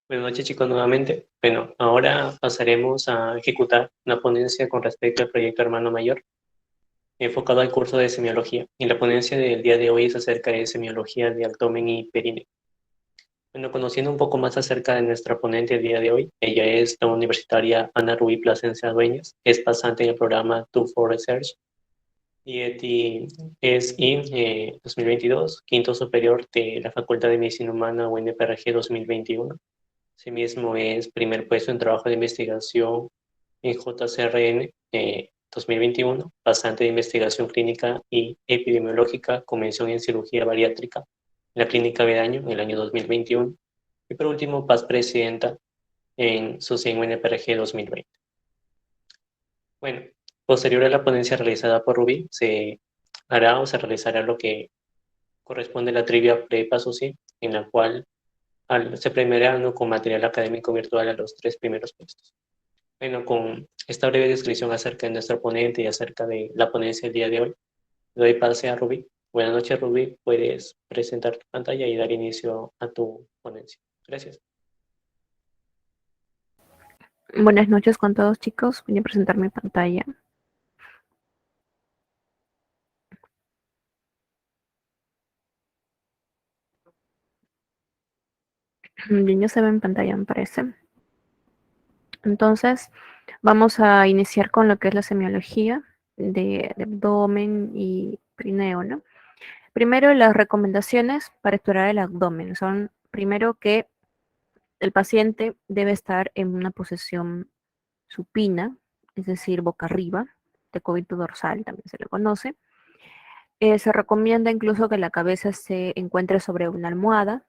Buenas noches, chicos, nuevamente. Bueno, ahora pasaremos a ejecutar una ponencia con respecto al proyecto Hermano Mayor, enfocado al curso de semiología. Y la ponencia del día de hoy es acerca de semiología de abdomen y períneo. Bueno, conociendo un poco más acerca de nuestra ponente el día de hoy, ella es la universitaria Ana Rubí Plasencia Dueñas, es pasante en el programa Do for Research y es I 2022, quinto superior de la Facultad de Medicina Humana UNPRG 2021. Asimismo, es primer puesto en trabajo de investigación en JCRN 2021, pasante de investigación clínica y epidemiológica, convención en cirugía bariátrica en la Clínica Bedaño en el año 2021. Y por último, paz presidenta en SUSIN UNPRG 2020. Bueno, posterior a la ponencia realizada por Rubí, se hará o se realizará lo que corresponde a la trivia prepa SUSIN, en la cual se premiará, ¿no?, con material académico virtual a los tres primeros puestos. Bueno, con esta breve descripción acerca de nuestro ponente y acerca de la ponencia del día de hoy, le doy pase a Rubí. Buenas noches, Rubí. Puedes presentar tu pantalla y dar inicio a tu ponencia. Gracias. Buenas noches con todos, chicos. Voy a presentar mi pantalla. Bien, ya se ve en pantalla, me parece. Entonces, vamos a iniciar con lo que es la semiología de abdomen y perineo, ¿no? Primero, las recomendaciones para explorar el abdomen son, primero, que el paciente debe estar en una posición supina, es decir, boca arriba, decúbito dorsal, también se le conoce. Se recomienda incluso que la cabeza se encuentre sobre una almohada,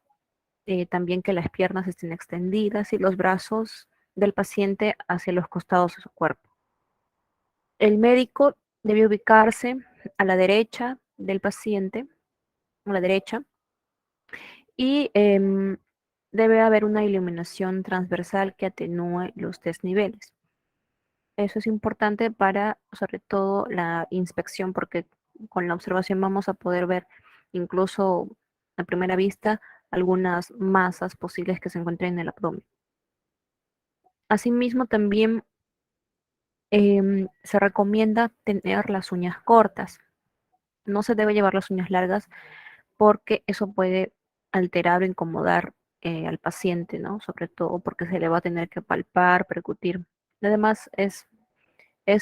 también que las piernas estén extendidas y los brazos del paciente hacia los costados de su cuerpo. El médico debe ubicarse a la derecha del paciente, a la derecha, y debe haber una iluminación transversal que atenúe los desniveles. Eso es importante para, sobre todo, la inspección, porque con la observación vamos a poder ver incluso a primera vista algunas masas posibles que se encuentren en el abdomen. Asimismo, también se recomienda tener las uñas cortas. No se debe llevar las uñas largas porque eso puede alterar o incomodar al paciente, ¿no? Sobre todo porque se le va a tener que palpar, percutir. Además, es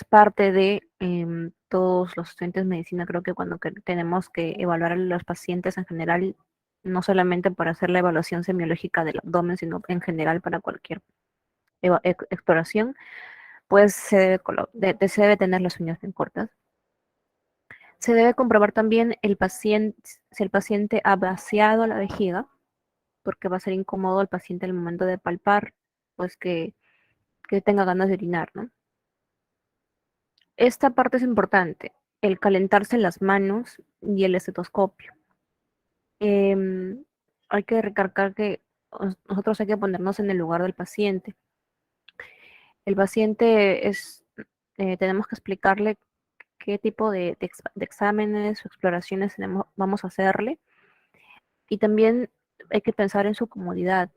parte de todos los estudiantes de medicina, creo que cuando tenemos que evaluar a los pacientes en general, no solamente para hacer la evaluación semiológica del abdomen, sino en general para cualquier exploración, pues se debe tener las uñas bien cortas. Se debe comprobar también si el paciente ha vaciado la vejiga, porque va a ser incómodo al paciente al momento de palpar, pues que tenga ganas de orinar, ¿no? Esta parte es importante, el calentarse las manos y el estetoscopio. Em, Hay que recalcar que nosotros hay que ponernos en el lugar del paciente. El paciente tenemos que explicarle qué tipo de exámenes o exploraciones vamos a hacerle. Y también hay que pensar en su comodidad.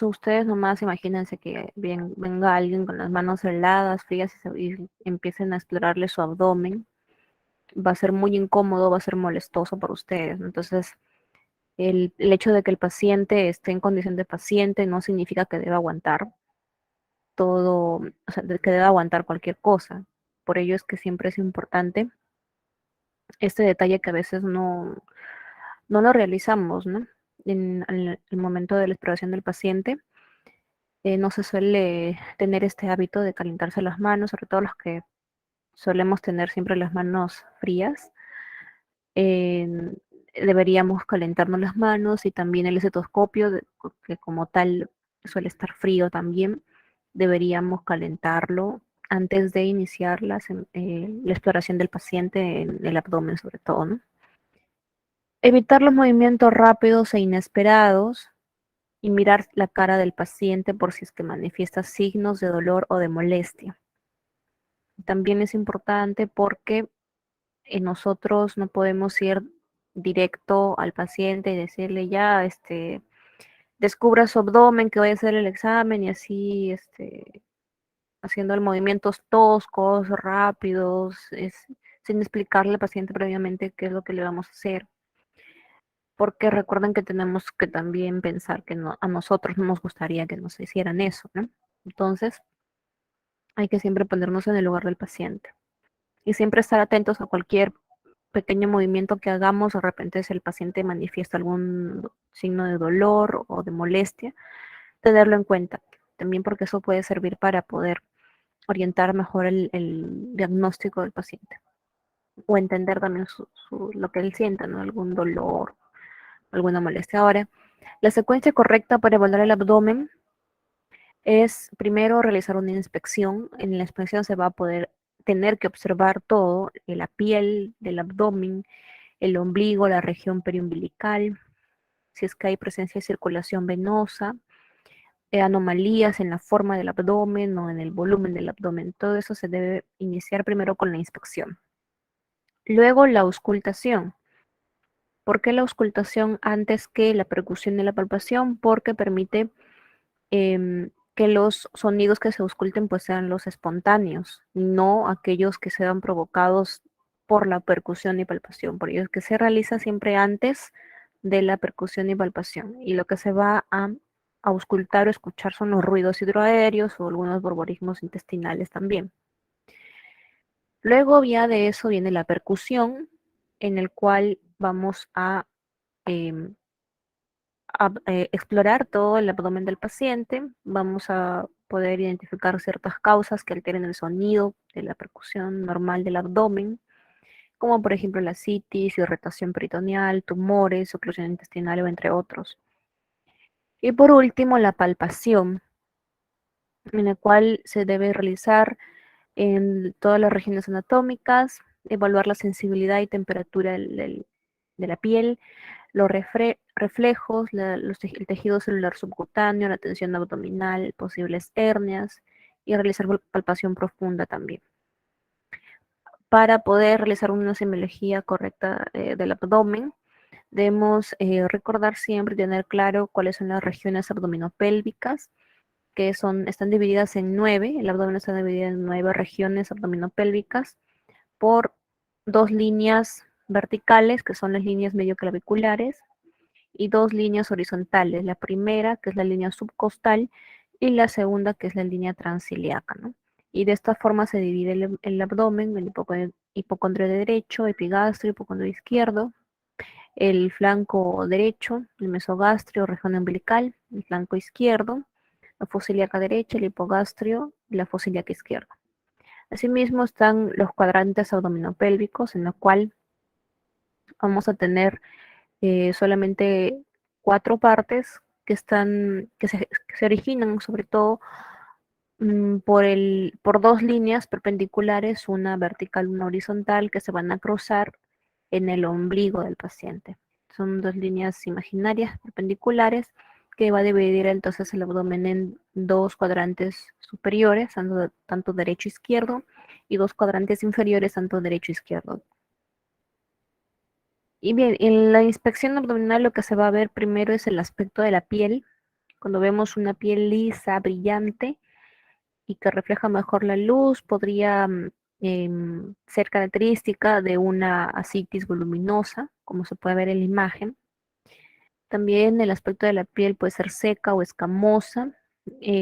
Ustedes nomás imagínense que venga alguien con las manos heladas, frías y empiecen a explorarle su abdomen. Va a ser muy incómodo, va a ser molestoso para ustedes. Entonces, el hecho de que el paciente esté en condición de paciente no significa que deba aguantar todo, o sea, que deba aguantar cualquier cosa. Por ello es que siempre es importante este detalle que a veces no lo realizamos, ¿no? En el momento de la exploración del paciente, no se suele tener este hábito de calentarse las manos, sobre todo los que solemos tener siempre las manos frías. Eh, Deberíamos calentarnos las manos y también el estetoscopio, que como tal suele estar frío también, deberíamos calentarlo antes de iniciar la exploración del paciente en el abdomen sobre todo, ¿no? Evitar los movimientos rápidos e inesperados y mirar la cara del paciente por si es que manifiesta signos de dolor o de molestia. También es importante porque nosotros no podemos ir directo al paciente y decirle ya, descubra su abdomen, que vaya a hacer el examen y así, haciendo movimientos toscos, rápidos, sin explicarle al paciente previamente qué es lo que le vamos a hacer. Porque recuerden que tenemos que también pensar que a nosotros no nos gustaría que nos hicieran eso, ¿no? Entonces, hay que siempre ponernos en el lugar del paciente y siempre estar atentos a cualquier pequeño movimiento que hagamos. De repente, si el paciente manifiesta algún signo de dolor o de molestia, tenerlo en cuenta también, porque eso puede servir para poder orientar mejor el diagnóstico del paciente o entender también lo que él sienta, ¿no? Algún dolor, alguna molestia. Ahora, la secuencia correcta para evaluar el abdomen es primero realizar una inspección. En la inspección se va a poder tener que observar todo, la piel del abdomen, el ombligo, la región periumbilical, si es que hay presencia de circulación venosa, anomalías en la forma del abdomen o en el volumen del abdomen. Todo eso se debe iniciar primero con la inspección. Luego la auscultación. ¿Por qué la auscultación antes que la percusión y la palpación? Porque permite que los sonidos que se ausculten pues sean los espontáneos, no aquellos que sean provocados por la percusión y palpación. Por ello es que se realiza siempre antes de la percusión y palpación. Y lo que se va a auscultar o escuchar son los ruidos hidroaéreos o algunos borborismos intestinales también. Luego ya de eso viene la percusión, en el cual vamos a explorar todo el abdomen del paciente. Vamos a poder identificar ciertas causas que alteren el sonido de la percusión normal del abdomen, como por ejemplo la citis, irritación peritoneal, tumores, oclusión intestinal, o entre otros. Y por último, la palpación, en la cual se debe realizar en todas las regiones anatómicas, evaluar la sensibilidad y temperatura de la piel, los reflejos, el tejido celular subcutáneo, la tensión abdominal, posibles hernias y realizar palpación profunda también. Para poder realizar una semiología correcta del abdomen, debemos recordar siempre y tener claro cuáles son las regiones abdominopélvicas, que están divididas en 9. El abdomen está dividido en 9 regiones abdominopélvicas por 2 líneas verticales, que son las líneas medioclaviculares, y 2 líneas horizontales. La primera, que es la línea subcostal, y la segunda, que es la línea transiliaca, ¿no? Y de esta forma se divide el abdomen, el hipocondrio derecho, epigastrio, hipocondrio izquierdo, el flanco derecho, el mesogastrio, región umbilical, el flanco izquierdo, la fosa ilíaca derecha, el hipogastrio y la fosa ilíaca izquierda. Asimismo están los cuadrantes abdominopélvicos, en los cual vamos a tener solamente 4 partes que se originan sobre todo por 2 líneas perpendiculares, una vertical, una horizontal, que se van a cruzar en el ombligo del paciente. Son 2 líneas imaginarias perpendiculares que va a dividir entonces el abdomen en 2 cuadrantes superiores, tanto derecho e izquierdo, y 2 cuadrantes inferiores, tanto derecho e izquierdo. Y bien, en la inspección abdominal lo que se va a ver primero es el aspecto de la piel. Cuando vemos una piel lisa, brillante y que refleja mejor la luz, podría ser característica de una ascitis voluminosa, como se puede ver en la imagen. También el aspecto de la piel puede ser seca o escamosa,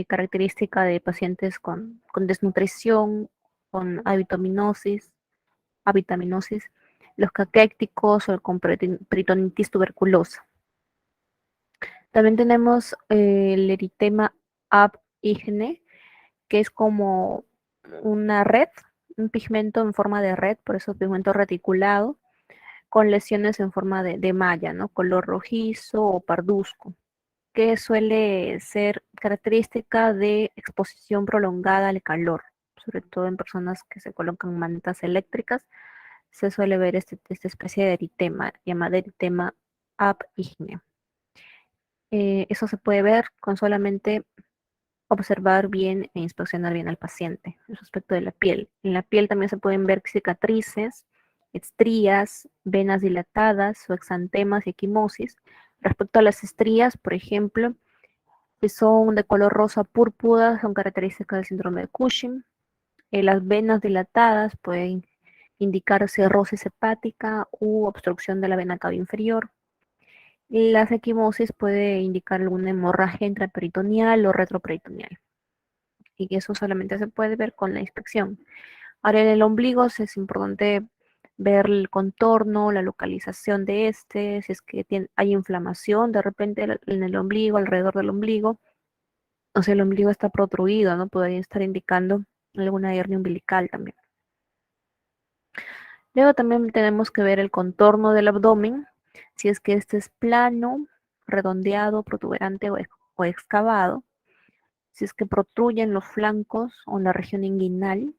característica de pacientes con desnutrición, con avitaminosis, los caquécticos o con peritonitis tuberculosa. También tenemos el eritema ab igene, que es como una red, un pigmento en forma de red, por eso pigmento reticulado, con lesiones en forma de malla, ¿no? Color rojizo o parduzco, que suele ser característica de exposición prolongada al calor, sobre todo en personas que se colocan mantas eléctricas. Se suele ver esta especie de eritema, llamada eritema ab igne. Eso se puede ver con solamente observar bien e inspeccionar bien al paciente, el aspecto de la piel. En la piel también se pueden ver cicatrices, estrías, venas dilatadas o exantemas y equimosis. Respecto a las estrías, por ejemplo, que son de color rosa púrpura, son características del síndrome de Cushing. Las venas dilatadas pueden indicar cirrosis hepática u obstrucción de la vena cava inferior. La equimosis puede indicar alguna hemorragia intraperitoneal o retroperitoneal. Y eso solamente se puede ver con la inspección. Ahora en el ombligo es importante ver el contorno, la localización de este, si es que hay inflamación de repente en el ombligo, alrededor del ombligo, o si el ombligo está protruido, ¿no? Podría estar indicando alguna hernia umbilical también. Luego también tenemos que ver el contorno del abdomen, si es que este es plano, redondeado, protuberante o excavado, si es que protruyen los flancos o la región inguinal,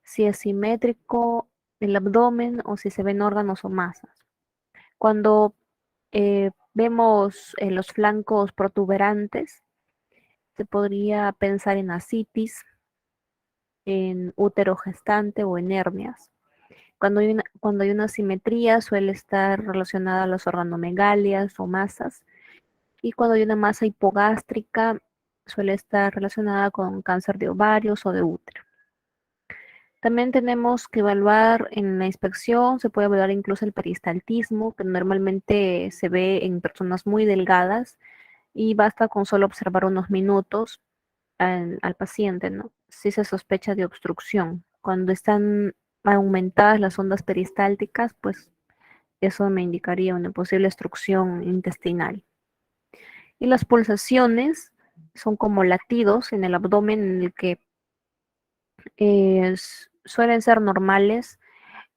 si es simétrico el abdomen o si se ven órganos o masas. Cuando vemos los flancos protuberantes, se podría pensar en ascitis, en útero gestante o en hernias. Cuando hay una simetría suele estar relacionada a las organomegalias o masas, y cuando hay una masa hipogástrica suele estar relacionada con cáncer de ovarios o de útero. También tenemos que evaluar en la inspección, se puede evaluar incluso el peristaltismo, que normalmente se ve en personas muy delgadas y basta con solo observar unos minutos al paciente, ¿no? Si se sospecha de obstrucción. Cuando están aumentadas las ondas peristálticas, pues eso me indicaría una posible obstrucción intestinal. Y las pulsaciones son como latidos en el abdomen en el que suelen ser normales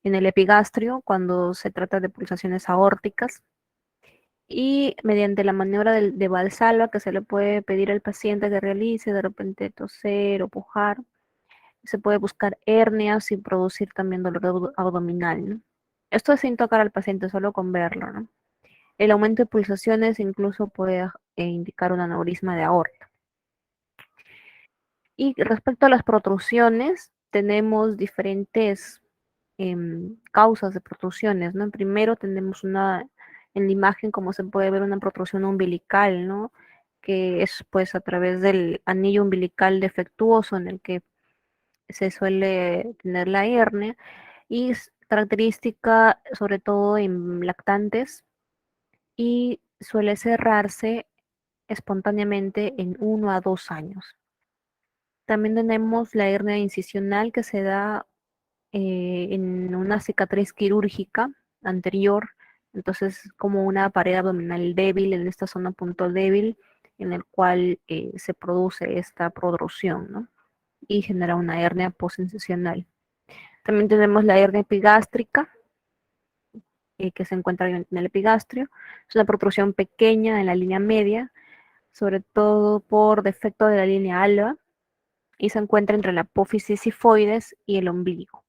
en el epigastrio cuando se trata de pulsaciones aórticas, y mediante la maniobra de Valsalva que se le puede pedir al paciente que realice, de repente toser o pujar, se puede buscar hernias y producir también dolor abdominal, ¿no? Esto es sin tocar al paciente, solo con verlo, ¿no? El aumento de pulsaciones incluso puede indicar un aneurisma de aorta. Y respecto a las protrusiones, tenemos diferentes causas de protrusiones, ¿no? Primero tenemos en la imagen, como se puede ver, una protrusión umbilical, ¿no? Que es pues a través del anillo umbilical defectuoso en el que se suele tener la hernia, y es característica sobre todo en lactantes y suele cerrarse espontáneamente en 1 a 2 años. También tenemos la hernia incisional que se da en una cicatriz quirúrgica anterior, entonces como una pared abdominal débil en esta zona punto débil en el cual se produce esta protrusión, ¿no? Y genera una hernia postincisional. También tenemos la hernia epigástrica, que se encuentra en el epigastrio. Es una protrusión pequeña en la línea media, sobre todo por defecto de la línea alba, y se encuentra entre la apófisis sifoides y el ombligo.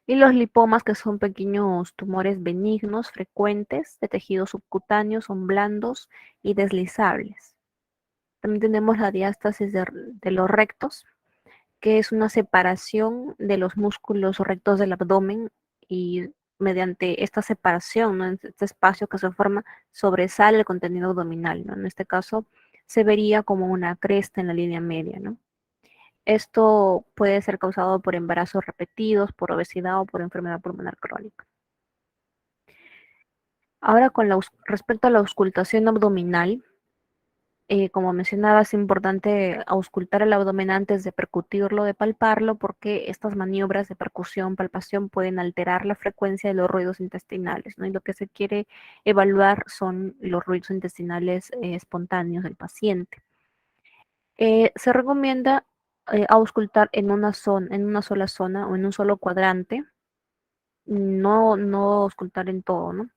Y los lipomas, que son pequeños tumores benignos frecuentes de tejidos subcutáneos, son blandos y deslizables. También tenemos la diástasis de los rectos, que es una separación de los músculos rectos del abdomen, y mediante esta separación, ¿no? Este espacio que se forma, sobresale el contenido abdominal, ¿no? En este caso se vería como una cresta en la línea media, ¿no? Esto puede ser causado por embarazos repetidos, por obesidad o por enfermedad pulmonar crónica. Ahora, respecto a la auscultación abdominal, como mencionaba, es importante auscultar el abdomen antes de percutirlo, de palparlo, porque estas maniobras de percusión, palpación pueden alterar la frecuencia de los ruidos intestinales, ¿no? Y lo que se quiere evaluar son los ruidos intestinales espontáneos del paciente. Se recomienda auscultar en una sola zona o en un solo cuadrante, no auscultar en todo, ¿no?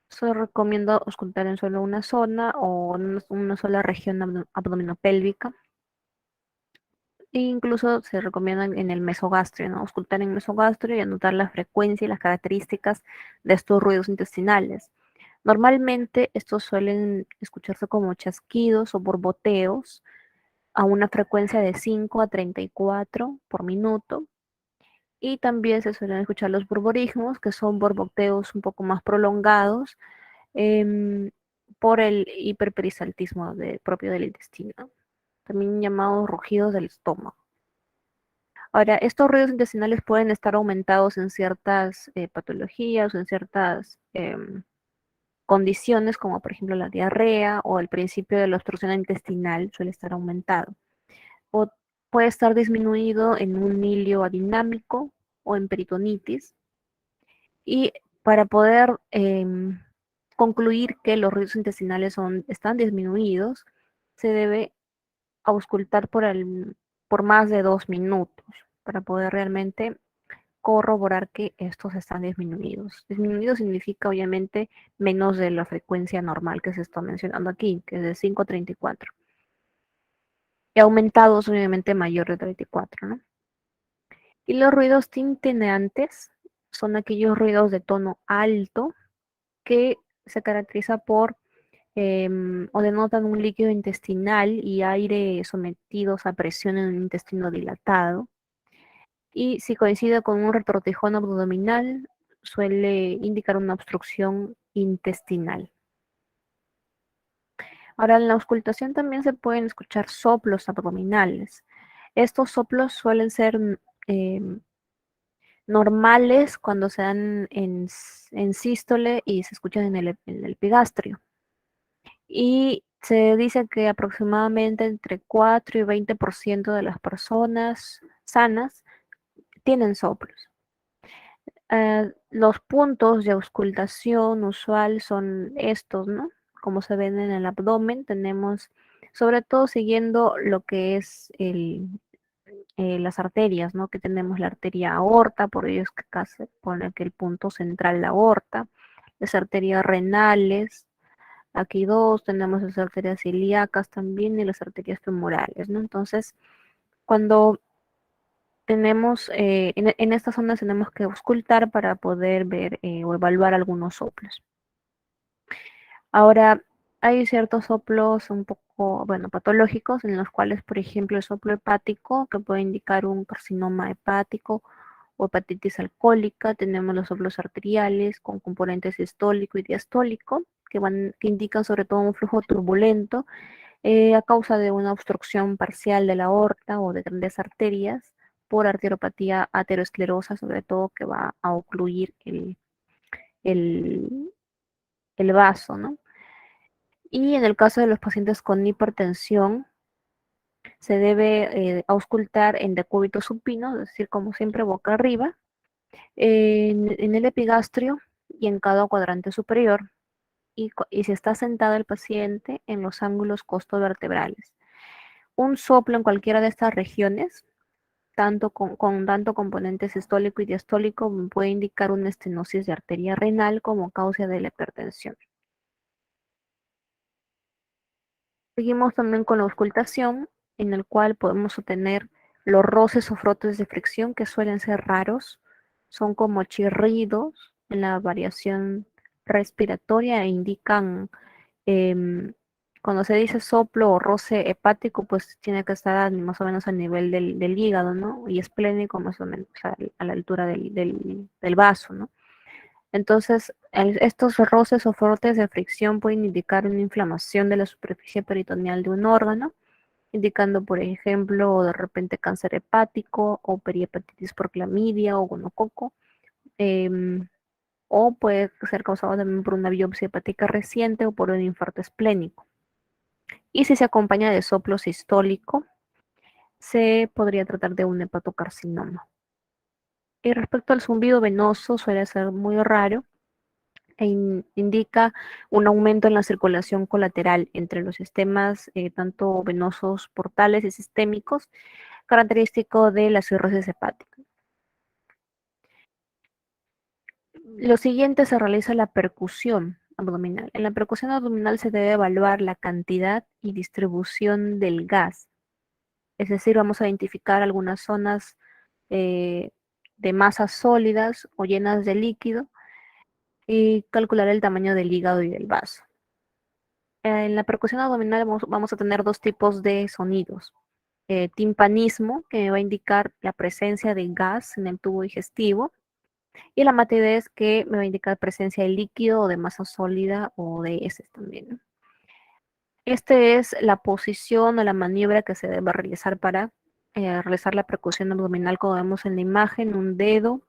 Se recomienda auscultar en solo una zona o en una sola región abdominopélvica. E incluso se recomienda en el mesogastrio, ¿no? Auscultar en mesogastrio y anotar la frecuencia y las características de estos ruidos intestinales. Normalmente estos suelen escucharse como chasquidos o borboteos a una frecuencia de 5 a 34 por minuto. Y también se suelen escuchar los borborismos, que son borboteos un poco más prolongados, por el hiperperistaltismo propio del intestino, también llamados rugidos del estómago. Ahora, estos ruidos intestinales pueden estar aumentados en ciertas patologías o en ciertas condiciones, como por ejemplo la diarrea o el principio de la obstrucción intestinal suele estar aumentado. O puede estar disminuido en un hilio adinámico o en peritonitis. Y para poder concluir que los ruidos intestinales están disminuidos, se debe auscultar por más de 2 minutos para poder realmente corroborar que estos están disminuidos. Disminuido significa obviamente menos de la frecuencia normal que se está mencionando aquí, que es de 5 a 34. Y aumentados obviamente mayor de 34, ¿no? Y los ruidos tintineantes son aquellos ruidos de tono alto que se caracteriza por o denotan un líquido intestinal y aire sometidos a presión en un intestino dilatado. Y si coincide con un retortijón abdominal, suele indicar una obstrucción intestinal. Ahora, en la auscultación también se pueden escuchar soplos abdominales. Estos soplos suelen ser normales cuando se dan en sístole y se escuchan en el epigastrio. Y se dice que aproximadamente entre 4 y 20% de las personas sanas tienen soplos. Los puntos de auscultación usual son estos, ¿no? Como se ven en el abdomen, tenemos, sobre todo siguiendo lo que es las arterias, ¿no? Que tenemos la arteria aorta, por ello es que acá se pone que el punto central la aorta, las arterias renales, aquí dos, tenemos las arterias ilíacas también y las arterias femorales, ¿no? Entonces, cuando tenemos, en estas zonas tenemos que auscultar para poder ver o evaluar algunos soplos. Ahora, hay ciertos soplos un poco, bueno, patológicos, en los cuales, por ejemplo, el soplo hepático, que puede indicar un carcinoma hepático o hepatitis alcohólica. Tenemos los soplos arteriales con componente sistólico y diastólico, que indican sobre todo un flujo turbulento a causa de una obstrucción parcial de la aorta o de grandes arterias por arteriopatía aterosclerosa, sobre todo que va a ocluir el, el vaso, ¿no? Y en el caso de los pacientes con hipertensión, se debe auscultar en decúbito supino, es decir, como siempre, boca arriba, en el epigastrio y en cada cuadrante superior. Y si está sentado el paciente en los ángulos costovertebrales. Un soplo en cualquiera de estas regiones, tanto con tanto componente sistólico y diastólico, puede indicar una estenosis de arteria renal como causa de la hipertensión. Seguimos también con la auscultación, en el cual podemos obtener los roces o frotes de fricción que suelen ser raros, son como chirridos en la variación respiratoria e indican, em, cuando se dice soplo o roce hepático, pues tiene que estar más o menos al nivel del hígado, ¿no? Y esplénico más o menos a la altura del vaso, ¿no? Entonces, estos roces o frotes de fricción pueden indicar una inflamación de la superficie peritoneal de un órgano, indicando, por ejemplo, de repente cáncer hepático o perihepatitis por clamidia o gonococo, em, o puede ser causado también por una biopsia hepática reciente o por un infarto esplénico. Y si se acompaña de soplo sistólico, se podría tratar de un hepatocarcinoma. Y respecto al zumbido venoso, suele ser muy raro e indica un aumento en la circulación colateral entre los sistemas tanto venosos portales y sistémicos, característico de la cirrosis hepática. Lo siguiente, se realiza la percusión abdominal. En la percusión abdominal se debe evaluar la cantidad y distribución del gas. Es decir, vamos a identificar algunas zonas de masas sólidas o llenas de líquido y calcular el tamaño del hígado y del vaso. En la percusión abdominal vamos a tener dos tipos de sonidos. Timpanismo, que va a indicar la presencia de gas en el tubo digestivo, Y la matidez, que me va a indicar presencia de líquido o de masa sólida o de heces también, ¿no? Esta es la posición o la maniobra que se debe realizar para realizar la percusión abdominal, como vemos en la imagen, un dedo,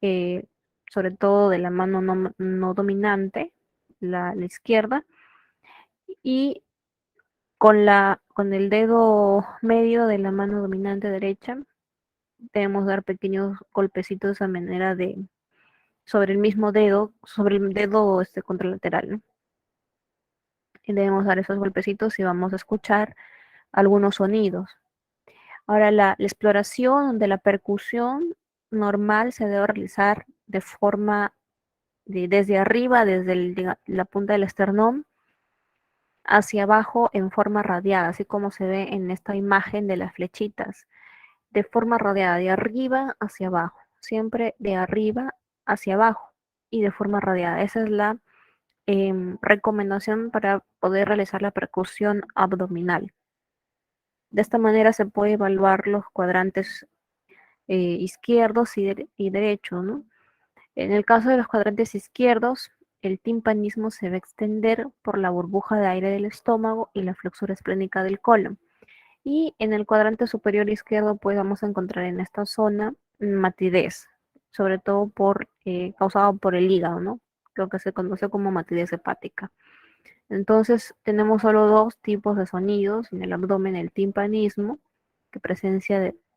eh, sobre todo de la mano no dominante, la izquierda, y con el dedo medio de la mano dominante derecha, debemos dar pequeños golpecitos a manera de sobre el mismo dedo, sobre el dedo contralateral, ¿no? Y debemos dar esos golpecitos y vamos a escuchar algunos sonidos. Ahora, la exploración de la percusión normal se debe realizar de forma desde arriba, desde la punta del esternón, hacia abajo en forma radiada, así como se ve en esta imagen de las flechitas, de forma radiada, de arriba hacia abajo, siempre de arriba hacia abajo y de forma radiada. Esa es la recomendación para poder realizar la percusión abdominal. De esta manera se puede evaluar los cuadrantes izquierdos y derechos, ¿no? En el caso de los cuadrantes izquierdos, el timpanismo se va a extender por la burbuja de aire del estómago y la flexura esplénica del colon. Y en el cuadrante superior izquierdo, pues vamos a encontrar en esta zona matidez, sobre todo causado por el hígado, ¿no? Lo que se conoce como matidez hepática. Entonces, tenemos solo dos tipos de sonidos en el abdomen: el timpanismo, que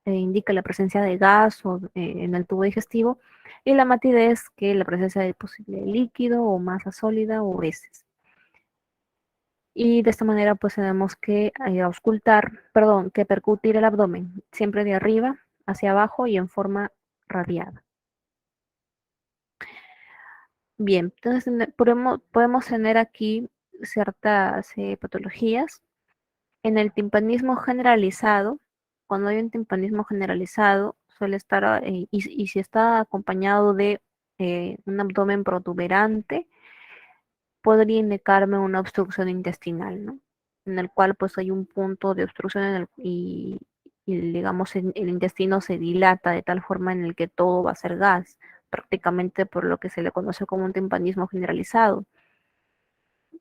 indica la presencia de gas en el tubo digestivo, y la matidez, que es la presencia de posible líquido o masa sólida o heces. Y de esta manera, pues tenemos que que percutir el abdomen, siempre de arriba hacia abajo y en forma radiada. Bien, entonces podemos tener aquí ciertas patologías. En el timpanismo generalizado, cuando hay un timpanismo generalizado, suele estar, y si está acompañado de un abdomen protuberante, podría indicarme una obstrucción intestinal, ¿no? En el cual pues hay un punto de obstrucción y digamos el intestino se dilata de tal forma en el que todo va a ser gas, prácticamente por lo que se le conoce como un timpanismo generalizado.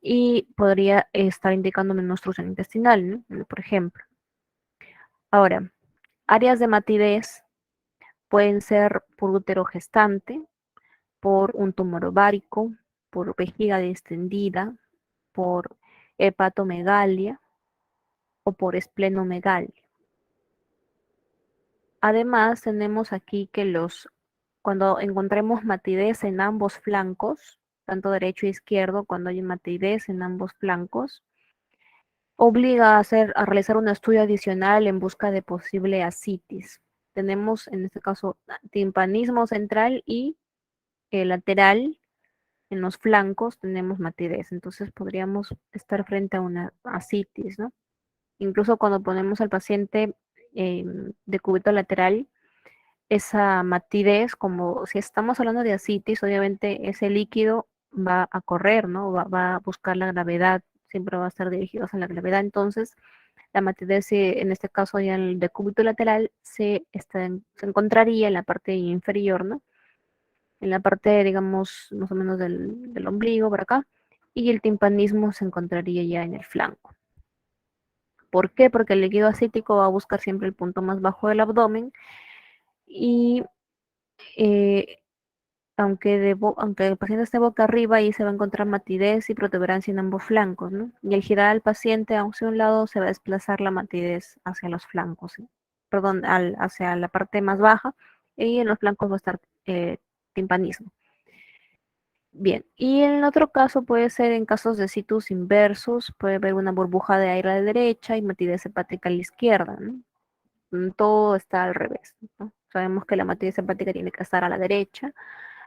Y podría estar indicándome una obstrucción intestinal, ¿no? Por ejemplo. Ahora, áreas de matidez pueden ser por útero gestante, por un tumor ovárico, por vejiga distendida, por hepatomegalia o por esplenomegalia. Además, tenemos aquí que cuando encontremos matidez en ambos flancos, tanto derecho e izquierdo, cuando hay matidez en ambos flancos, obliga a realizar un estudio adicional en busca de posible ascitis. Tenemos en este caso timpanismo central y lateral. En los flancos tenemos matidez, entonces podríamos estar frente a una ascitis, ¿no? Incluso cuando ponemos al paciente de cúbito lateral, esa matidez, como si estamos hablando de ascitis, obviamente ese líquido va a correr, ¿no? Va a buscar la gravedad, siempre va a estar dirigido hacia la gravedad. Entonces, la matidez, en este caso ya el decúbito lateral, se encontraría en la parte inferior, ¿no? En la parte, digamos, más o menos del ombligo por acá, y el timpanismo se encontraría ya en el flanco. ¿Por qué? Porque el líquido acítico va a buscar siempre el punto más bajo del abdomen y eh, aunque el paciente esté boca arriba, ahí se va a encontrar matidez y protuberancia en ambos flancos, ¿no? Y al girar al paciente hacia un lado se va a desplazar la matidez hacia los flancos, ¿sí? Perdón, hacia la parte más baja, y en los flancos va a estar timpanismo. Bien, y en otro caso puede ser en casos de situs inversus, puede haber una burbuja de aire a la derecha y matidez hepática a la izquierda, ¿no? Todo está al revés, ¿no? Sabemos que la matidez hepática tiene que estar a la derecha,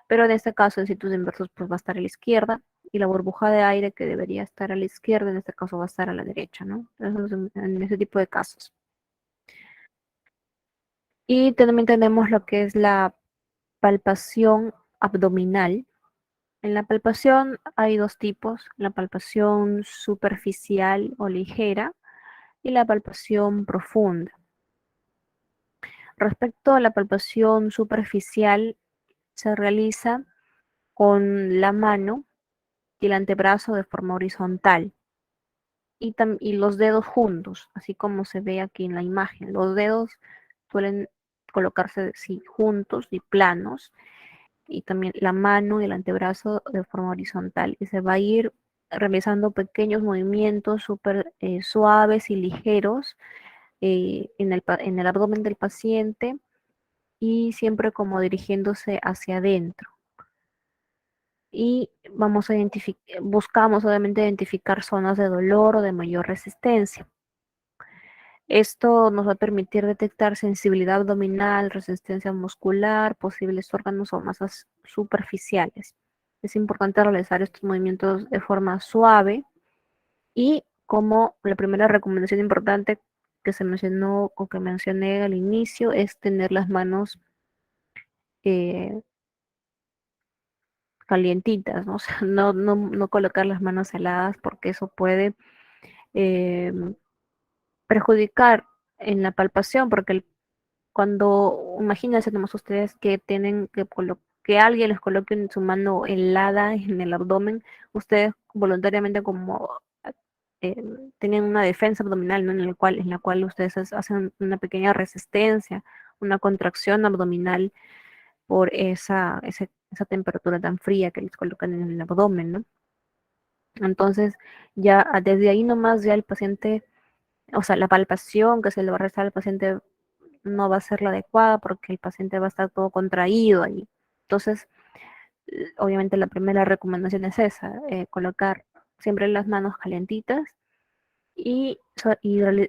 pero en este caso en situs inversus pues va a estar a la izquierda, y la burbuja de aire que debería estar a la izquierda en este caso va a estar a la derecha, ¿no? Entonces, en ese tipo de casos. Y también tenemos lo que es la palpación abdominal. En la palpación hay dos tipos: la palpación superficial o ligera y la palpación profunda. Respecto a la palpación superficial, se realiza con la mano y el antebrazo de forma horizontal y los dedos juntos, así como se ve aquí en la imagen. Los dedos suelen colocarse sí, juntos y planos, y también la mano y el antebrazo de forma horizontal. Y se va a ir realizando pequeños movimientos súper suaves y ligeros en el abdomen del paciente, y siempre como dirigiéndose hacia adentro. Y buscamos obviamente identificar zonas de dolor o de mayor resistencia. Esto nos va a permitir detectar sensibilidad abdominal, resistencia muscular, posibles órganos o masas superficiales. Es importante realizar estos movimientos de forma suave, y como la primera recomendación importante que se mencionó o que mencioné al inicio es tener las manos eh, calientitas, ¿no? O sea, no colocar las manos heladas, porque eso puede eh, perjudicar en la palpación, porque cuando, imagínense nomás ustedes que tienen que alguien les coloque en su mano helada en el abdomen, ustedes voluntariamente como eh, tienen una defensa abdominal, ¿no? En la cual ustedes hacen una pequeña resistencia, una contracción abdominal por esa temperatura tan fría que les colocan en el abdomen, ¿no? Entonces, ya desde ahí nomás ya el paciente, o sea, la palpación que se le va a realizar al paciente no va a ser la adecuada, porque el paciente va a estar todo contraído ahí. Entonces, obviamente la primera recomendación es esa, colocar siempre las manos calientitas y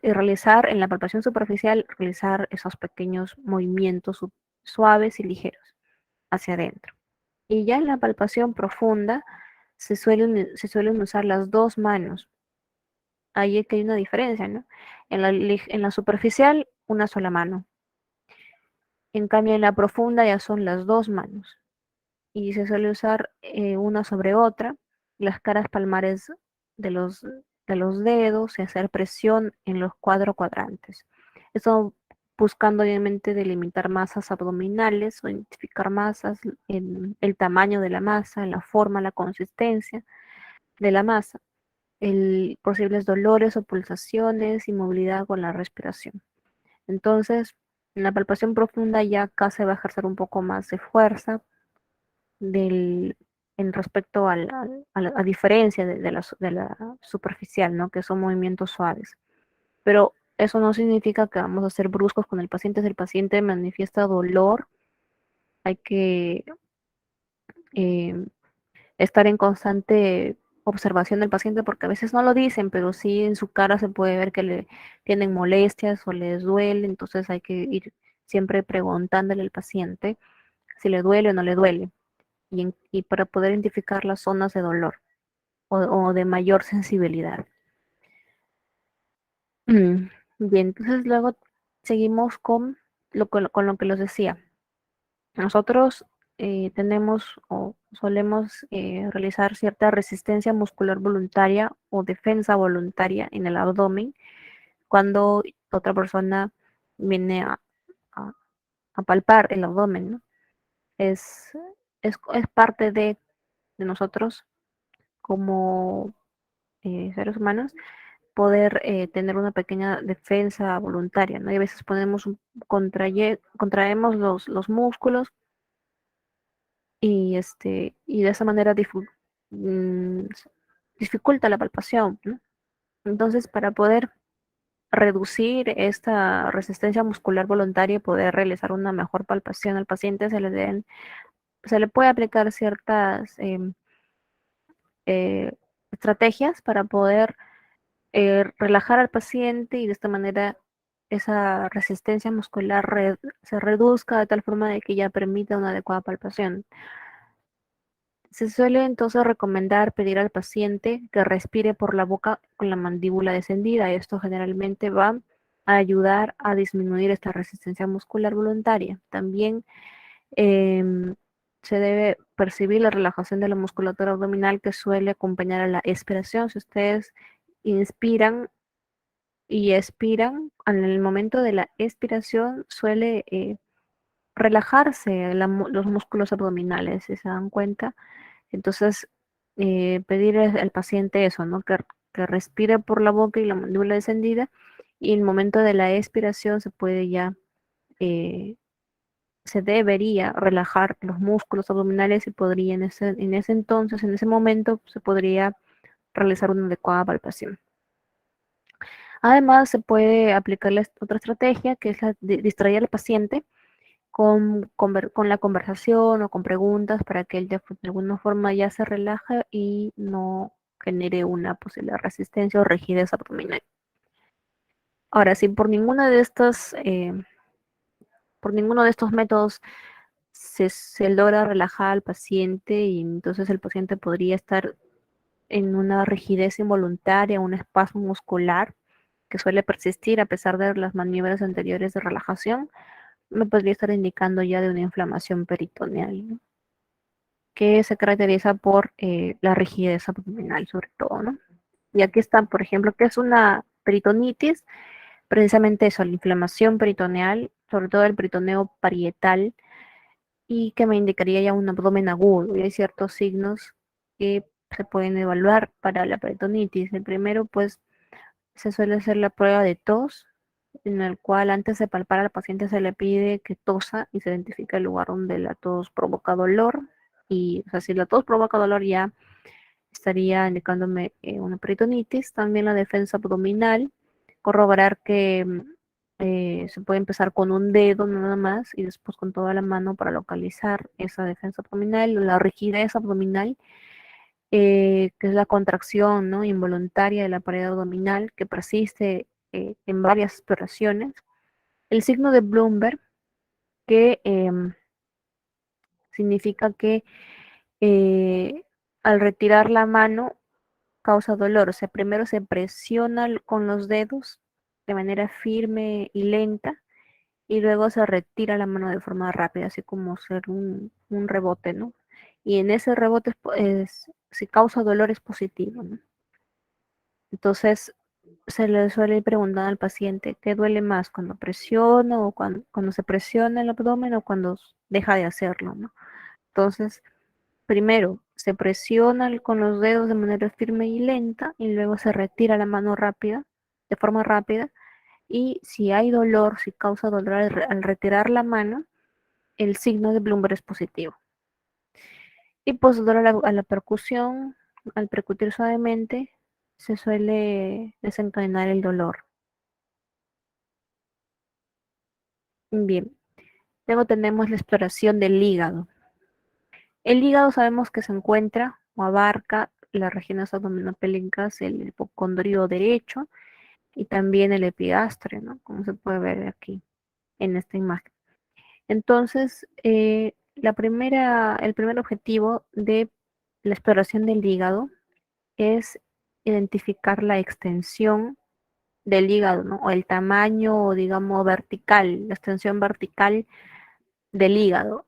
realizar en la palpación superficial, realizar esos pequeños movimientos suaves y ligeros hacia adentro. Y ya en la palpación profunda se suelen usar las dos manos. Ahí es que hay una diferencia, ¿no? En la superficial, una sola mano. En cambio, en la profunda ya son las dos manos. Y se suele usar una sobre otra, las caras palmares de los, de los dedos, y hacer presión en los cuatro cuadrantes. Eso buscando obviamente delimitar masas abdominales o identificar masas en el tamaño de la masa, en la forma, la consistencia de la masa, posibles dolores o pulsaciones y movilidad con la respiración. Entonces, en la palpación profunda ya acá se va a ejercer un poco más de fuerza del, en respecto a diferencia de la superficial, ¿no? Que son movimientos suaves. Pero eso no significa que vamos a ser bruscos con el paciente. Si el paciente manifiesta dolor, hay que eh, estar en constante observación del paciente, porque a veces no lo dicen, pero sí en su cara se puede ver que le tienen molestias o les duele. Entonces hay que ir siempre preguntándole al paciente si le duele o no le duele, y para poder identificar las zonas de dolor o de mayor sensibilidad. Bien, entonces luego seguimos con lo que les decía. Nosotros tenemos o solemos realizar cierta resistencia muscular voluntaria o defensa voluntaria en el abdomen cuando otra persona viene a- a palpar el abdomen, ¿no? Es, es parte de nosotros como seres humanos poder tener una pequeña defensa voluntaria, ¿no? Y a veces contraemos los músculos, y de esa manera mm, dificulta la palpación, ¿no? Entonces, para poder reducir esta resistencia muscular voluntaria y poder realizar una mejor palpación al paciente, se le puede aplicar ciertas eh, estrategias para poder relajar al paciente, y de esta manera esa resistencia muscular se reduzca de tal forma de que ya permita una adecuada palpación. Se suele entonces recomendar pedir al paciente que respire por la boca con la mandíbula descendida. Esto generalmente va a ayudar a disminuir esta resistencia muscular voluntaria. También em, se debe percibir la relajación de la musculatura abdominal que suele acompañar a la expiración. Si ustedes inspiran y expiran, en el momento de la expiración suele relajarse los músculos abdominales, si se dan cuenta. Entonces, pedir al paciente eso, ¿no? Que respire por la boca y la mandíbula descendida, y en el momento de la expiración se puede ya, eh, se debería relajar los músculos abdominales y podría en ese entonces, en ese momento, se podría realizar una adecuada palpación. Además, se puede aplicar otra estrategia, que es la de distraer al paciente con la conversación o con preguntas para que él de alguna forma ya se relaje y no genere una posible resistencia o rigidez abdominal. Ahora, si por ninguno de estos métodos se logra relajar al paciente, y entonces el paciente podría estar en una rigidez involuntaria, un espasmo muscular que suele persistir a pesar de las maniobras anteriores de relajación, me podría estar indicando ya de una inflamación peritoneal, ¿no? Que se caracteriza por la rigidez abdominal sobre todo, ¿no? Y aquí está, por ejemplo, que es una peritonitis, precisamente eso, la inflamación peritoneal, sobre todo el peritoneo parietal, y que me indicaría ya un abdomen agudo. Y hay ciertos signos que se pueden evaluar para la peritonitis. El primero, pues, se suele hacer la prueba de tos, en el cual antes de palpar al paciente se le pide que tosa y se identifica el lugar donde la tos provoca dolor. Y, o sea, si la tos provoca dolor, ya estaría indicándome una peritonitis. También la defensa abdominal, corroborar que se puede empezar con un dedo nada más y después con toda la mano para localizar esa defensa abdominal. La rigidez abdominal, que es la contracción, ¿no?, involuntaria de la pared abdominal que persiste en varias exploraciones. El signo de Bloomberg, que significa que eh, al retirar la mano causa dolor. O sea, primero se presiona con los dedos de manera firme y lenta, y luego se retira la mano de forma rápida, así como ser un rebote, ¿no? Y en ese rebote, si causa dolor, es positivo, ¿no? Entonces, se le suele preguntar al paciente qué duele más, cuando presiona o cuando se presiona el abdomen o cuando deja de hacerlo, ¿no? Entonces, primero se presiona con los dedos de manera firme y lenta, y luego se retira la mano rápida, de forma rápida, y si hay dolor, si causa dolor al retirar la mano, el signo de Bloomberg es positivo. Y posterior a la percusión, al percutir suavemente, se suele desencadenar el dolor. Bien, luego tenemos la exploración del hígado. El hígado sabemos que se encuentra o abarca las regiones abdominopélvicas, el hipocondrio derecho y también el epigastrio, ¿no? Como se puede ver aquí en esta imagen. Entonces, el primer objetivo de la exploración del hígado es identificar la extensión del hígado, ¿no? O el tamaño, o digamos, vertical, la extensión vertical del hígado.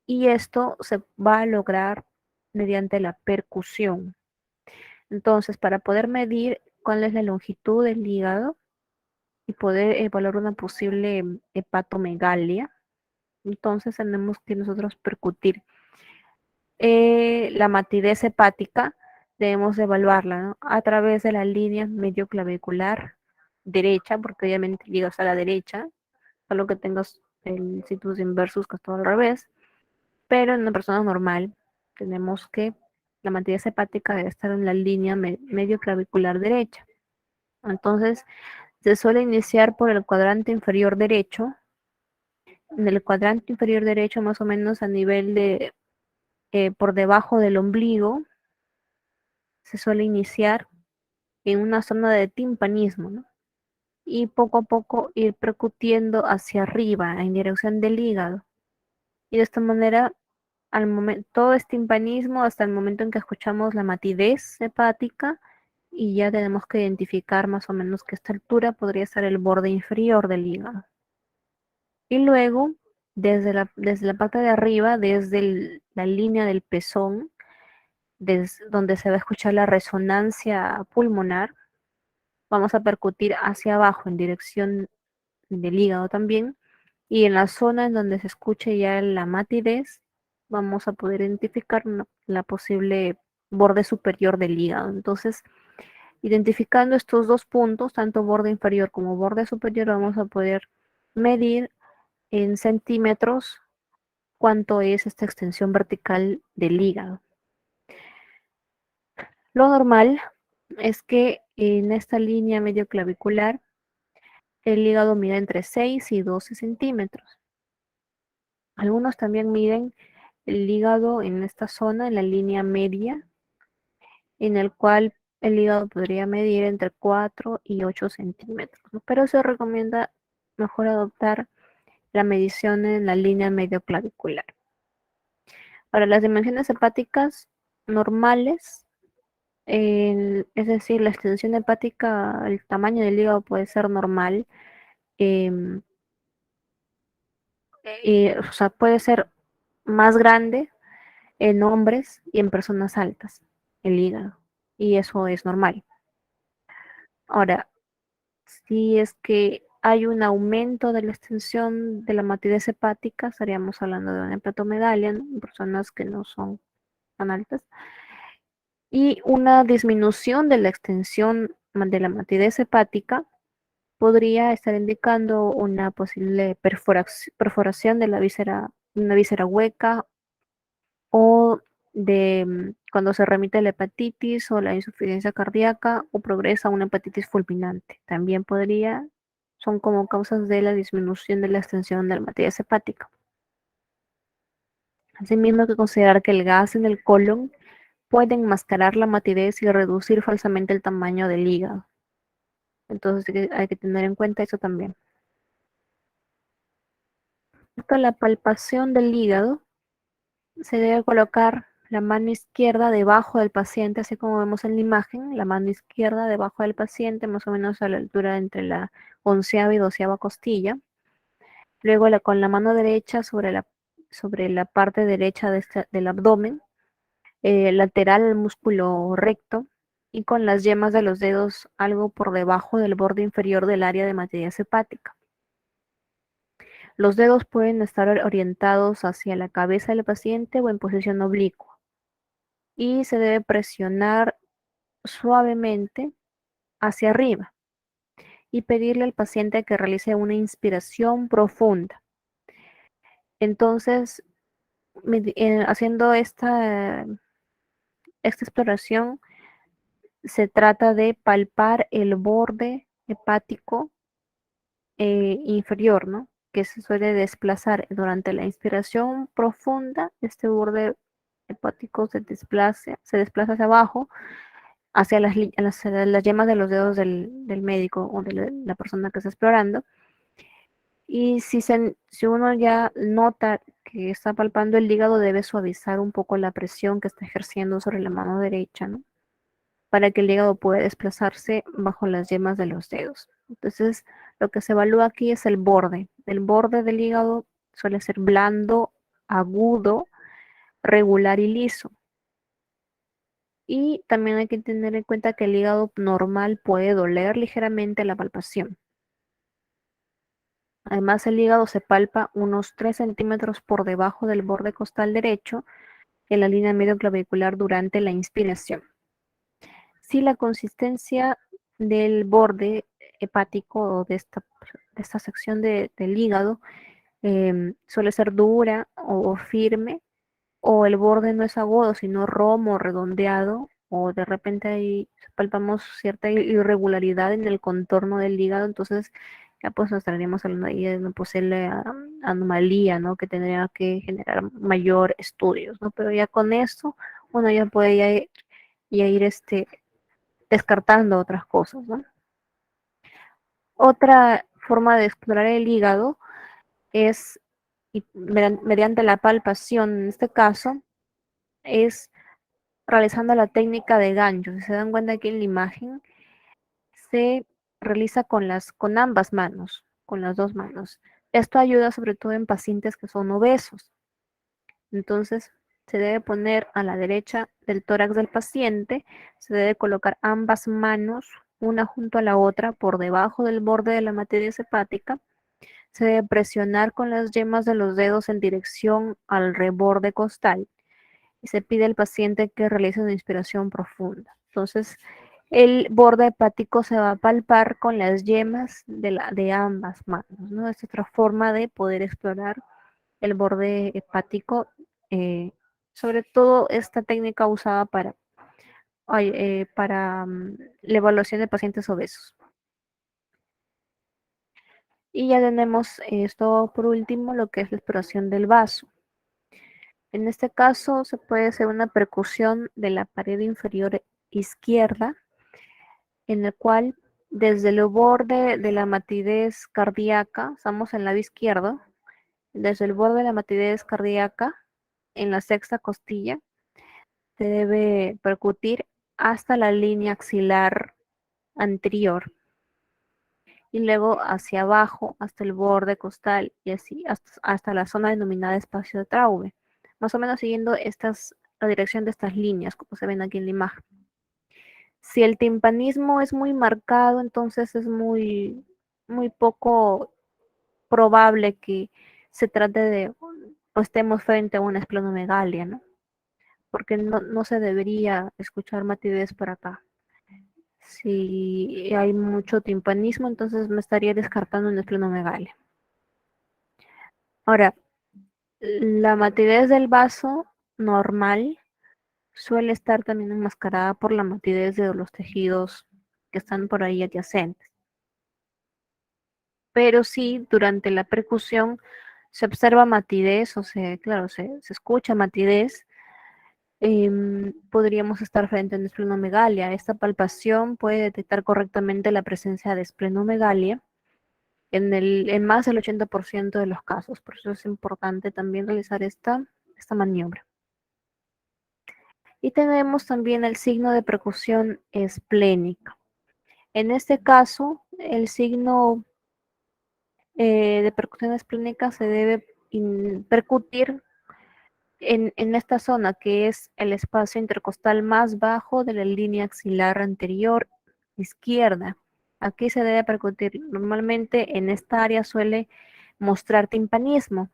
Y esto se va a lograr mediante la percusión. Entonces, para poder medir cuál es la longitud del hígado y poder evaluar una posible hepatomegalia, entonces tenemos que nosotros percutir la matidez hepática. Debemos evaluarla, ¿no?, a través de la línea medio clavicular derecha, porque obviamente llegas a la derecha, solo que tengas el situs inversus, que es todo al revés. Pero en una persona normal tenemos que la matidez hepática debe estar en la línea medio clavicular derecha. Entonces, se suele iniciar por el cuadrante inferior derecho. En el cuadrante inferior derecho, más o menos a nivel de, por debajo del ombligo, se suele iniciar en una zona de timpanismo, ¿no? Y poco a poco ir percutiendo hacia arriba, en dirección del hígado. Y de esta manera, al momento, todo es timpanismo hasta el momento en que escuchamos la matidez hepática, y ya tenemos que identificar más o menos que esta altura podría ser el borde inferior del hígado. Y luego, desde la parte de arriba, desde la línea del pezón, desde donde se va a escuchar la resonancia pulmonar, vamos a percutir hacia abajo en dirección del hígado también, Y en la zona en donde se escuche ya la matidez, vamos a poder identificar la posible borde superior del hígado. Entonces, identificando estos dos puntos, tanto borde inferior como borde superior, vamos a poder medir en centímetros cuánto es esta extensión vertical del hígado. Lo normal es que en esta línea medio clavicular el hígado mide entre 6 y 12 centímetros. Algunos también miden el hígado en esta zona, en la línea media, en el cual el hígado podría medir entre 4 y 8 centímetros, ¿no? Pero se recomienda mejor adoptar la medición en la línea medio clavicular. Para las dimensiones hepáticas normales, es decir, la extensión hepática, el tamaño del hígado puede ser normal, em, o sea, puede ser más grande en hombres y en personas altas, el hígado, y eso es normal. Ahora, si es que hay un aumento de la extensión de la matidez hepática, estaríamos hablando de una hepatomegalia, ¿no? En personas que no son tan altas, y una disminución de la extensión de la matidez hepática podría estar indicando una posible perforación de la víscera, una víscera hueca, o de cuando se remite la hepatitis o la insuficiencia cardíaca o progresa una hepatitis fulminante. También son como causas de la disminución de la extensión de la matidez hepática. Asimismo, hay que considerar que el gas en el colon puede enmascarar la matidez y reducir falsamente el tamaño del hígado. Entonces hay que tener en cuenta eso también. La palpación del hígado, se debe colocar la mano izquierda debajo del paciente, así como vemos en la imagen, la mano izquierda debajo del paciente, más o menos a la altura entre la 11ª y 12ª costilla. Luego con la mano derecha sobre la parte derecha del abdomen, lateral al músculo recto, y con las yemas de los dedos algo por debajo del borde inferior del área de matidez hepática. Los dedos pueden estar orientados hacia la cabeza del paciente o en posición oblicua, y se debe presionar suavemente hacia arriba y pedirle al paciente que realice una inspiración profunda. Entonces, haciendo esta exploración, se trata de palpar el borde hepático inferior, ¿no? Que se suele desplazar durante la inspiración profunda. Este borde hepático se desplaza hacia abajo, hacia las yemas de los dedos del médico o de la persona que está explorando. Y si uno ya nota que está palpando el hígado, debe suavizar un poco la presión que está ejerciendo sobre la mano derecha, ¿no? Para que el hígado pueda desplazarse bajo las yemas de los dedos. Entonces, lo que se evalúa aquí es el borde. El borde del hígado suele ser blando, agudo, regular y liso. Y también hay que tener en cuenta que el hígado normal puede doler ligeramente la palpación. Además, el hígado se palpa unos 3 centímetros por debajo del borde costal derecho en la línea medio clavicular durante la inspiración. Si la consistencia del borde hepático o de esta sección del hígado suele ser dura o firme, o el borde no es agudo, sino romo, redondeado, o de repente ahí palpamos cierta irregularidad en el contorno del hígado, entonces ya pues estaríamos hablando ahí de una posible anomalía, ¿no? Que tendría que generar mayor estudios, ¿no? Pero ya con esto uno ya puede ya ir descartando otras cosas, ¿no? Otra forma de explorar el hígado es mediante la palpación, en este caso, es realizando la técnica de gancho. Si se dan cuenta aquí en la imagen, se realiza con ambas manos, con las dos manos. Esto ayuda sobre todo en pacientes que son obesos. Entonces, se debe poner a la derecha del tórax del paciente, se debe colocar ambas manos, una junto a la otra, por debajo del borde de la matriz hepática. Se debe presionar con las yemas de los dedos en dirección al reborde costal y se pide al paciente que realice una inspiración profunda. Entonces, el borde hepático se va a palpar con las yemas de ambas manos, ¿no? Es otra forma de poder explorar el borde hepático, eh, sobre todo esta técnica usada para la evaluación de pacientes obesos. Y ya tenemos esto por último, lo que es la exploración del vaso. En este caso se puede hacer una percusión de la pared inferior izquierda, en el cual desde el borde de la matidez cardíaca, estamos en el lado izquierdo, desde el borde de la matidez cardíaca, en la sexta costilla, se debe percutir hasta la línea axilar anterior y luego hacia abajo hasta el borde costal y así hasta la zona denominada espacio de Traube, más o menos siguiendo la dirección de estas líneas, como se ven aquí en la imagen. Si el timpanismo es muy marcado, entonces es muy poco probable que se trate de, o estemos frente a una esplenomegalia, ¿no? Porque no se debería escuchar matidez por acá. Si hay mucho timpanismo, entonces me estaría descartando una esplenomegalia. Ahora, la matidez del vaso normal suele estar también enmascarada por la matidez de los tejidos que están por ahí adyacentes. Pero sí, durante la percusión se observa matidez, claro, se escucha matidez, podríamos estar frente a una esplenomegalia. Esta palpación puede detectar correctamente la presencia de esplenomegalia en más del 80% de los casos. Por eso es importante también realizar esta maniobra. Y tenemos también el signo de percusión esplénica. En este caso, el signo de percusión esplénica se debe percutir en esta zona, que es el espacio intercostal más bajo de la línea axilar anterior izquierda. Aquí se debe percutir. Normalmente en esta área suele mostrar timpanismo.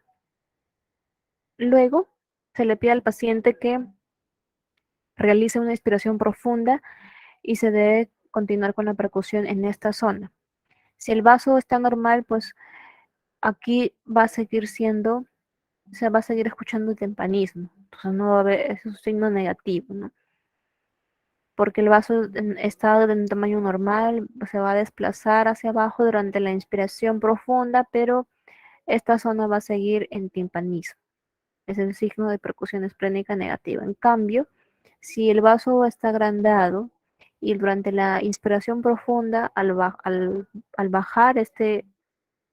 Luego se le pide al paciente que realice una inspiración profunda y se debe continuar con la percusión en esta zona. Si el vaso está normal, pues aquí va a seguir se va a seguir escuchando el timpanismo. Entonces no va a haber, es un signo negativo, ¿no? Porque el vaso está en tamaño normal, se va a desplazar hacia abajo durante la inspiración profunda, pero esta zona va a seguir en timpanismo. Es el signo de percusión esplénica negativa. En cambio, si el vaso está agrandado y durante la inspiración profunda, al bajar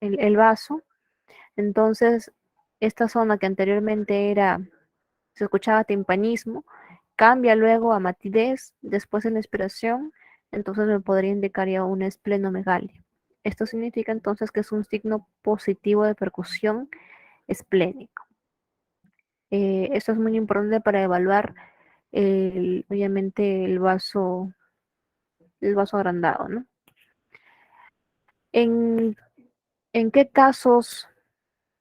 el vaso, entonces esta zona que anteriormente se escuchaba timpanismo, cambia luego a matidez después de la inspiración, entonces me podría indicar ya una esplenomegalia. Esto significa entonces que es un signo positivo de percusión esplénica. Esto es muy importante para evaluar obviamente el vaso agrandado, ¿no? ¿En, en qué casos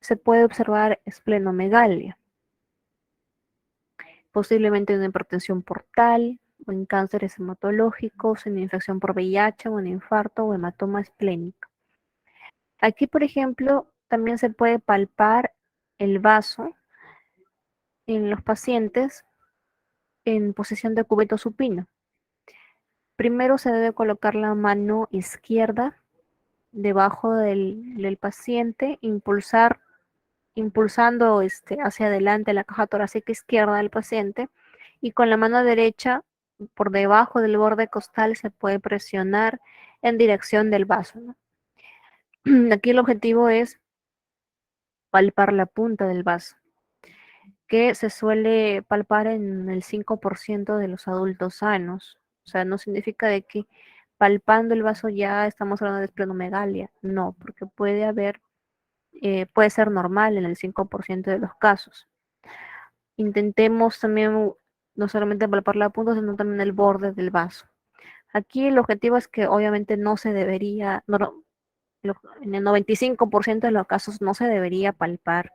se puede observar esplenomegalia? Posiblemente en una hipertensión portal, o en cánceres hematológicos, en infección por VIH, o en infarto o hematoma esplénico. Aquí, por ejemplo, también se puede palpar el vaso en los pacientes en posición de cubito supino. Primero se debe colocar la mano izquierda debajo del paciente, impulsando hacia adelante la caja torácica izquierda del paciente, y con la mano derecha por debajo del borde costal se puede presionar en dirección del vaso, ¿no? Aquí el objetivo es palpar la punta del vaso, que se suele palpar en el 5% de los adultos sanos. O sea, no significa de que palpando el vaso ya estamos hablando de esplenomegalia. No, porque puede ser normal en el 5% de los casos. Intentemos también no solamente palpar la punta, sino también el borde del vaso. Aquí el objetivo es que obviamente no se debería, En el 95% de los casos no se debería palpar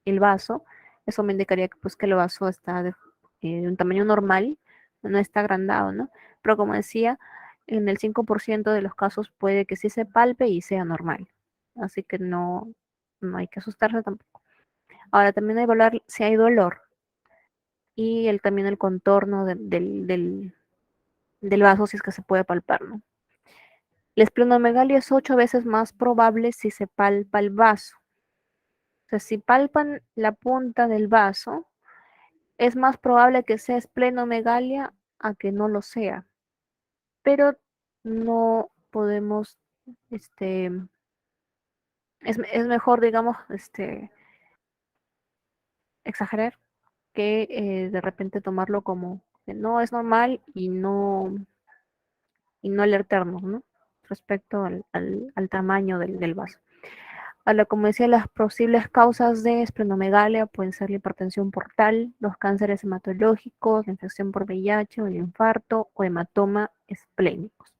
el vaso. Eso me indicaría que, pues, que el vaso está de un tamaño normal, no está agrandado, ¿no? Pero como decía, en el 5% de los casos puede que sí se palpe y sea normal. Así que no hay que asustarse tampoco. Ahora también hay que evaluar si hay dolor y también el contorno del vaso, si es que se puede palpar, ¿no? La esplenomegalia es 8 veces más probable si se palpa el vaso. O sea, si palpan la punta del vaso, es más probable que sea esplenomegalia a que no lo sea. Pero no podemos, este, es mejor, digamos, exagerar que de repente tomarlo como que no es normal y no alertarnos, ¿no? Respecto al tamaño del vaso. Ahora, como decía, las posibles causas de esplenomegalia pueden ser la hipertensión portal, los cánceres hematológicos, la infección por VIH o el infarto o hematoma esplénicos.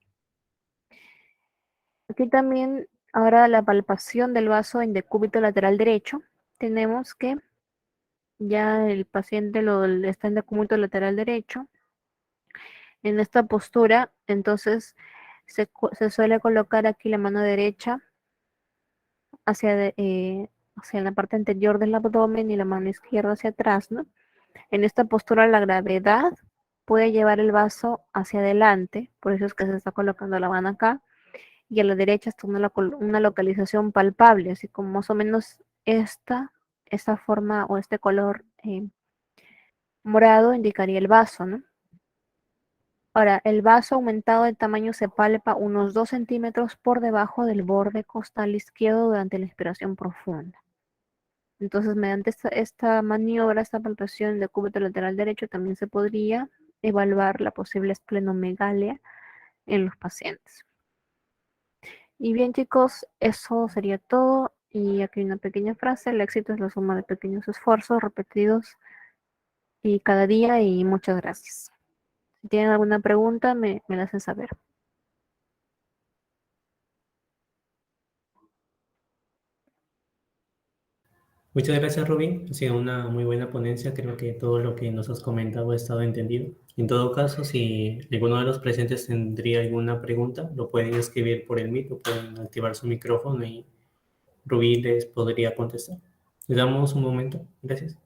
Aquí también, ahora la palpación del vaso en decúbito lateral derecho. Tenemos que ya el paciente está en decúbito lateral derecho. En esta postura, entonces, se suele colocar aquí la mano derecha hacia, hacia la parte anterior del abdomen y la mano izquierda hacia atrás, ¿no? En esta postura la gravedad puede llevar el vaso hacia adelante, por eso es que se está colocando la mano acá, y a la derecha está una localización palpable, así como más o menos esta forma o este color morado indicaría el vaso, ¿no? Ahora, el vaso aumentado de tamaño se palpa unos 2 centímetros por debajo del borde costal izquierdo durante la inspiración profunda. Entonces, mediante esta maniobra, esta palpación de cúbito lateral derecho, también se podría evaluar la posible esplenomegalia en los pacientes. Y bien, chicos, eso sería todo. Y aquí una pequeña frase: el éxito es la suma de pequeños esfuerzos repetidos y cada día, y muchas gracias. Si tienen alguna pregunta, me la hacen saber. Muchas gracias, Rubí. Ha sido una muy buena ponencia. Creo que todo lo que nos has comentado ha estado entendido. En todo caso, si alguno de los presentes tendría alguna pregunta, lo pueden escribir por el Meet o pueden activar su micrófono y Rubí les podría contestar. Les damos un momento. Gracias.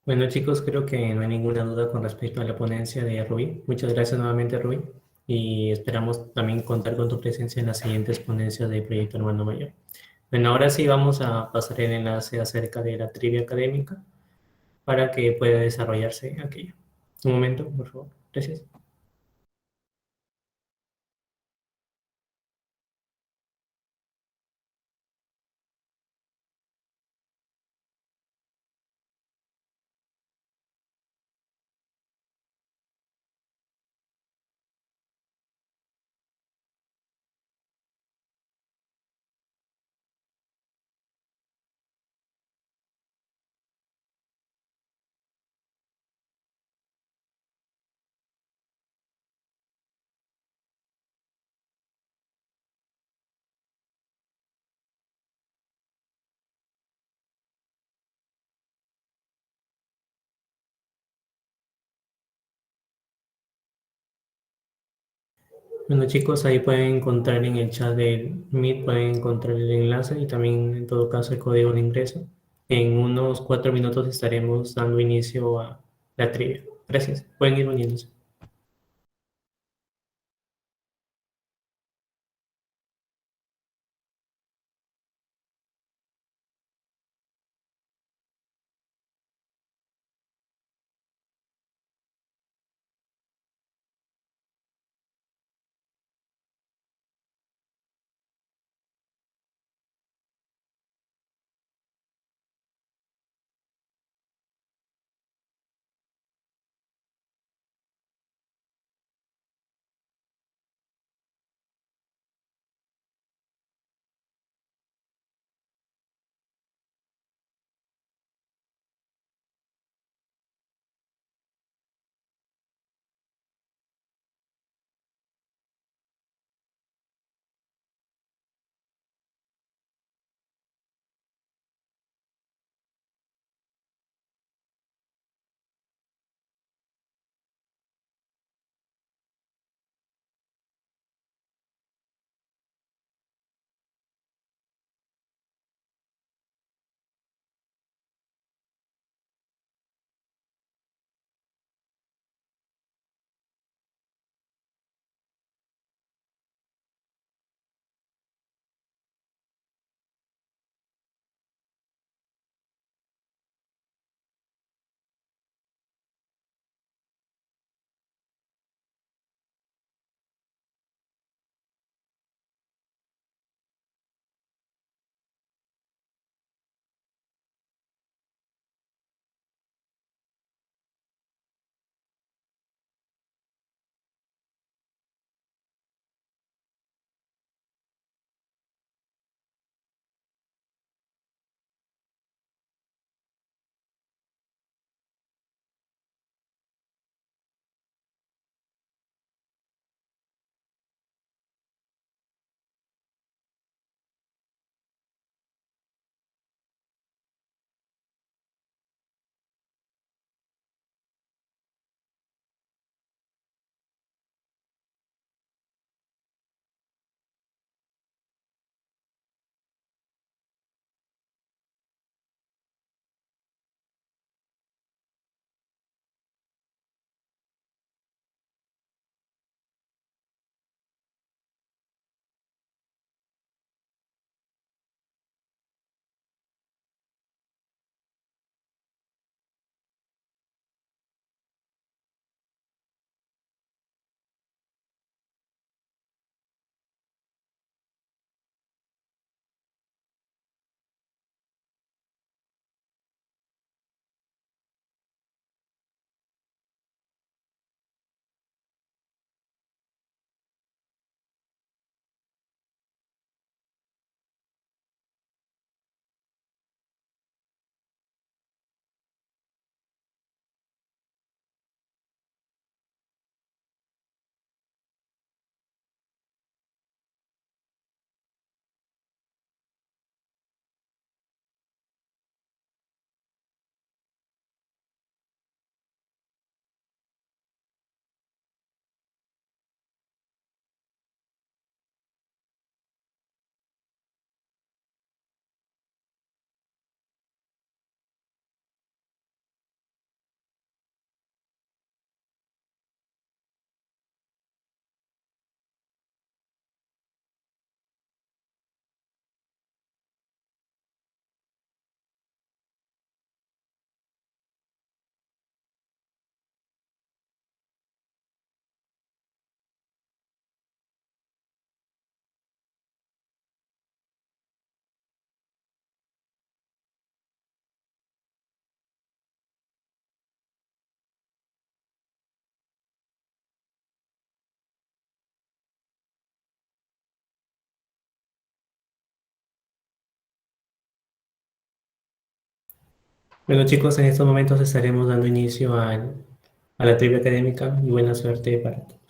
Bueno, chicos, creo que no hay ninguna duda con respecto a la ponencia de Rubí. Muchas gracias nuevamente, Rubí. Y esperamos también contar con tu presencia en las siguientes ponencias de Proyecto Hermano Mayor. Bueno, ahora sí vamos a pasar el enlace acerca de la trivia académica para que pueda desarrollarse aquello. Un momento, por favor. Gracias. Bueno, chicos, ahí pueden encontrar en el chat del Meet, pueden encontrar el enlace y también, en todo caso, el código de ingreso. En unos 4 minutos estaremos dando inicio a la trivia. Gracias. Pueden ir uniéndose. Bueno, chicos, en estos momentos estaremos dando inicio a la trivia académica y buena suerte para todos.